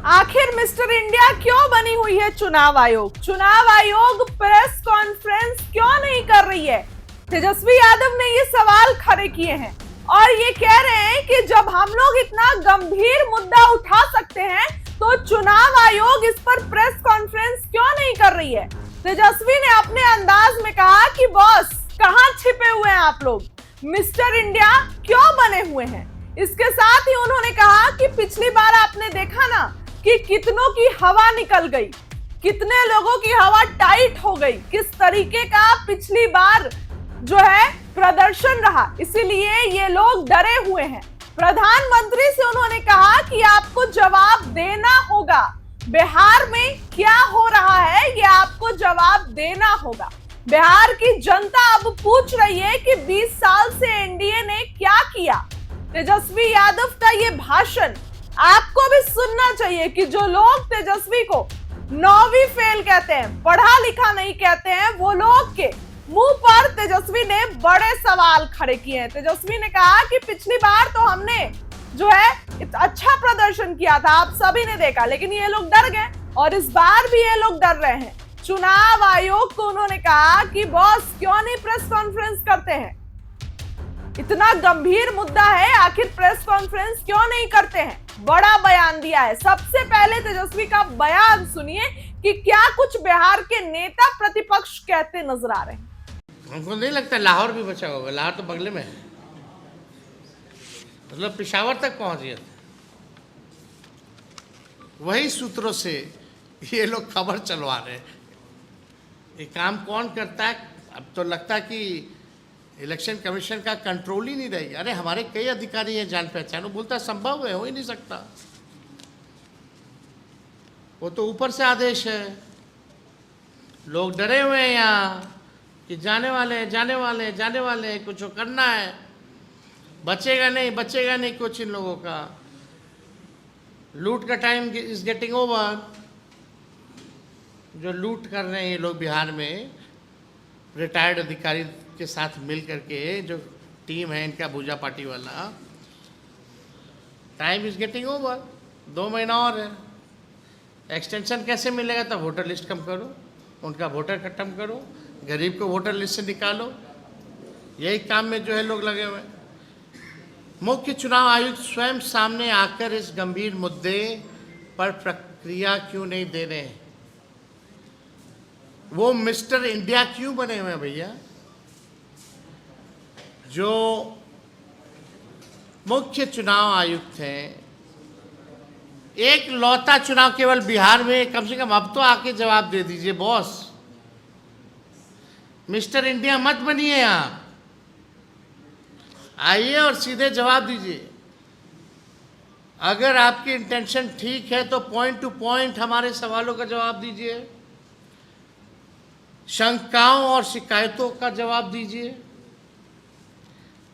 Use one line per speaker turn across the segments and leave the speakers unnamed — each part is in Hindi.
आखिर मिस्टर इंडिया क्यों बनी हुई है चुनाव आयोग? चुनाव आयोग प्रेस कॉन्फ्रेंस क्यों नहीं कर रही है? तेजस्वी यादव ने ये सवाल खड़े किए हैं और ये कह रहे हैं कि जब हम लोग इतना गंभीर मुद्दा उठा सकते हैं तो चुनाव आयोग इस पर प्रेस कॉन्फ्रेंस क्यों नहीं कर रही है? तेजस्वी ने अपने अंदाज में कहा कि बॉस, कहां छिपे हुए हैं आप लोग? मिस्टर इंडिया क्यों बने हुए हैं? इसके साथ ही उन्होंने कहा कि पिछली बार आपने देखा ना कि कितनों की हवा निकल गई, कितने लोगों की हवा टाइट हो गई, किस तरीके का पिछली बार जो है प्रदर्शन रहा, इसीलिए ये लोग डरे हुए हैं। प्रधानमंत्री से उन्होंने कहा कि आपको जवाब देना होगा, बिहार में क्या हो रहा है ये आपको जवाब देना होगा। बिहार की जनता अब पूछ रही है कि 20 साल से एनडीए ने क्या किया। तेजस्वी यादव का ये भाषण आपको भी सुनना चाहिए कि जो लोग तेजस्वी को 9वीं फेल कहते हैं, पढ़ा लिखा नहीं कहते हैं, वो लोग के मुंह पर तेजस्वी ने बड़े सवाल खड़े किए हैं। तेजस्वी ने कहा कि पिछली बार तो हमने जो है अच्छा प्रदर्शन किया था, आप सभी ने देखा, लेकिन ये लोग डर गए और इस बार भी ये लोग डर रहे हैं। चुनाव आयोग को उन्होंने कहा कि बॉस क्यों नहीं प्रेस कॉन्फ्रेंस करते हैं? इतना गंभीर मुद्दा है, आखिर प्रेस कॉन्फ्रेंस क्यों नहीं करते हैं? बड़ा बयान दिया है। सबसे पहले तेजस्वी का बयान सुनिए कि क्या कुछ बिहार के नेता प्रतिपक्ष कहते नजर आ रहे हैं।
हमको नहीं लगता लाहौर भी बचा होगा, लाहौर तो बगले में है, मतलब पेशावर तक पहुंच गया था। वही सूत्रों से ये लोग खबर चलवा रहे हैं। ये काम कौन करता है? अब तो लगता है कि इलेक्शन कमीशन का कंट्रोल ही नहीं रहेगी। अरे हमारे कई अधिकारी हैं जान पहचान, वो बोलता है संभव है, हो ही नहीं सकता, वो तो ऊपर से आदेश है। लोग डरे हुए हैं यहाँ कि जाने वाले जाने वाले जाने वाले, कुछ करना है, बचेगा नहीं कुछ इन लोगों का। लूट का टाइम इज गेटिंग ओवर। जो लूट कर रहे हैं ये लोग बिहार में, रिटायर्ड अधिकारी के साथ मिल करके, जो टीम है इनका भूजा पार्टी वाला, टाइम इज गेटिंग ओवर। 2 महीना और है, एक्सटेंशन कैसे मिलेगा? तब वोटर लिस्ट कम करो, उनका वोटर खत्म करो, गरीब को वोटर लिस्ट से निकालो। यही काम में जो है लोग लगे हुए हैं। मुख्य चुनाव आयुक्त स्वयं सामने आकर इस गंभीर मुद्दे पर प्रक्रिया क्यों नहीं दे रहे हैं? वो मिस्टर इंडिया क्यों बने हुए हैं भैया? जो मुख्य चुनाव आयुक्त हैं, एक लौता चुनाव केवल बिहार में, कम से कम अब तो आके जवाब दे दीजिए बॉस। मिस्टर इंडिया मत बनिए आप, आइए और सीधे जवाब दीजिए। अगर आपकी इंटेंशन ठीक है तो पॉइंट टू पॉइंट हमारे सवालों का जवाब दीजिए, शंकाओं और शिकायतों का जवाब दीजिए।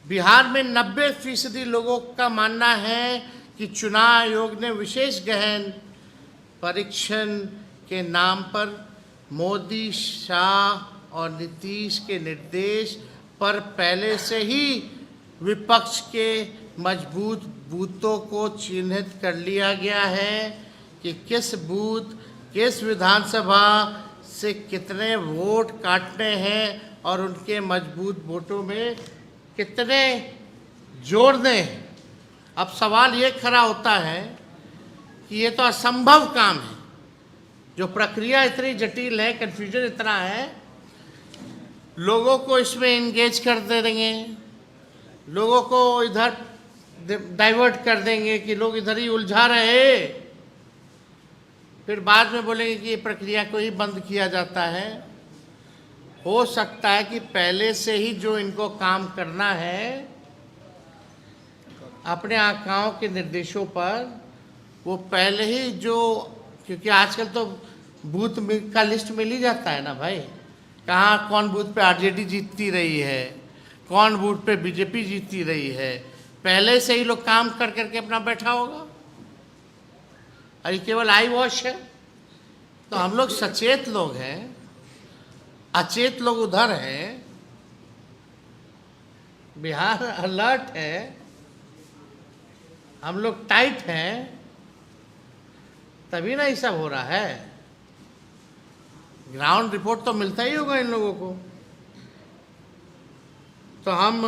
बिहार में 90% लोगों का मानना है कि चुनाव आयोग ने विशेष गहन परीक्षण के नाम पर मोदी, शाह और नीतीश के निर्देश पर पहले से ही विपक्ष के मजबूत बूथों को चिन्हित कर लिया गया है कि किस बूथ, किस विधानसभा से कितने वोट काटने हैं और उनके मजबूत वोटों में कितने जोड़ने हैं। अब सवाल ये खड़ा होता है कि ये तो असंभव काम है, जो प्रक्रिया इतनी जटिल है, कन्फ्यूजन इतना है, लोगों को इसमें इंगेज कर देंगे, लोगों को इधर डाइवर्ट कर देंगे कि लोग इधर ही उलझा रहे, फिर बाद में बोलेंगे कि ये प्रक्रिया को ही बंद किया जाता है। हो सकता है कि पहले से ही जो इनको काम करना है, अपने आकाओं के निर्देशों पर, वो पहले ही जो, क्योंकि आजकल तो बूथ का लिस्ट मिल ही जाता है ना भाई, कहाँ कौन बूथ पे आरजेडी जीतती रही है, कौन बूथ पे बीजेपी जीतती रही है, पहले से ही लोग काम कर करके अपना बैठा होगा। और ये केवल आई वॉश है। तो हम लोग सचेत लोग हैं, अचेत लोग उधर हैं, बिहार अलर्ट है, हम लोग टाइट हैं, तभी ना ये सब हो रहा है। ग्राउंड रिपोर्ट तो मिलता ही होगा इन लोगों को। तो हम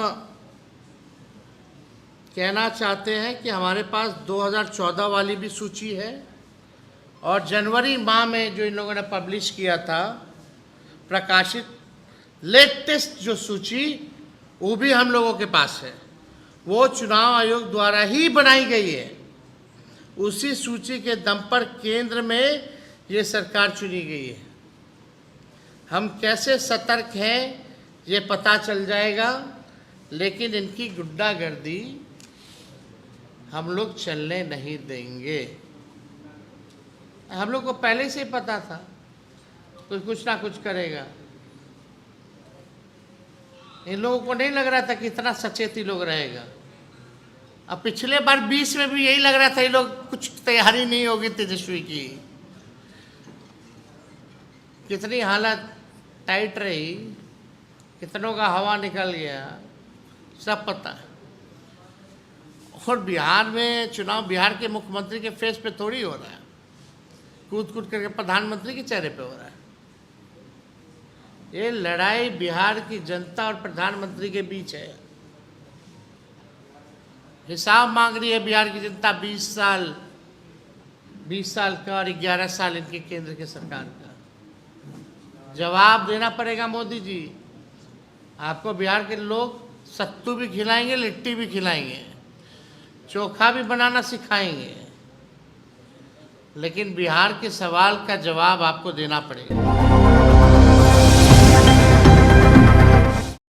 कहना चाहते हैं कि हमारे पास 2014 वाली भी सूची है और जनवरी माह में जो इन लोगों ने पब्लिश किया था प्रकाशित लेटेस्ट जो सूची, वो भी हम लोगों के पास है। वो चुनाव आयोग द्वारा ही बनाई गई है। उसी सूची के दम पर केंद्र में ये सरकार चुनी गई है। हम कैसे सतर्क हैं ये पता चल जाएगा, लेकिन इनकी गुंडागर्दी हम लोग चलने नहीं देंगे। हम लोग को पहले से ही पता था कुछ ना कुछ करेगा। इन लोगों को नहीं लग रहा था कि इतना सचेत ही लोग रहेगा। अब पिछले बार 20 में भी यही लग रहा था ये लोग कुछ तैयारी नहीं होगी तेजस्वी की। कितनी हालत टाइट रही, कितनों का हवा निकल गया, सब पता है। और बिहार में चुनाव बिहार के मुख्यमंत्री के फेस पे थोड़ी हो रहा है, कूद कूद करके प्रधानमंत्री के चेहरे पे हो रहा है। ये लड़ाई बिहार की जनता और प्रधानमंत्री के बीच है। हिसाब मांग रही है बिहार की जनता 20 साल का और 11 साल इनके केंद्र की सरकार का। जवाब देना पड़ेगा मोदी जी। आपको बिहार के लोग सत्तू भी खिलाएंगे, लिट्टी भी खिलाएंगे, चोखा भी बनाना सिखाएंगे, लेकिन बिहार के सवाल का जवाब आपको देना पड़ेगा।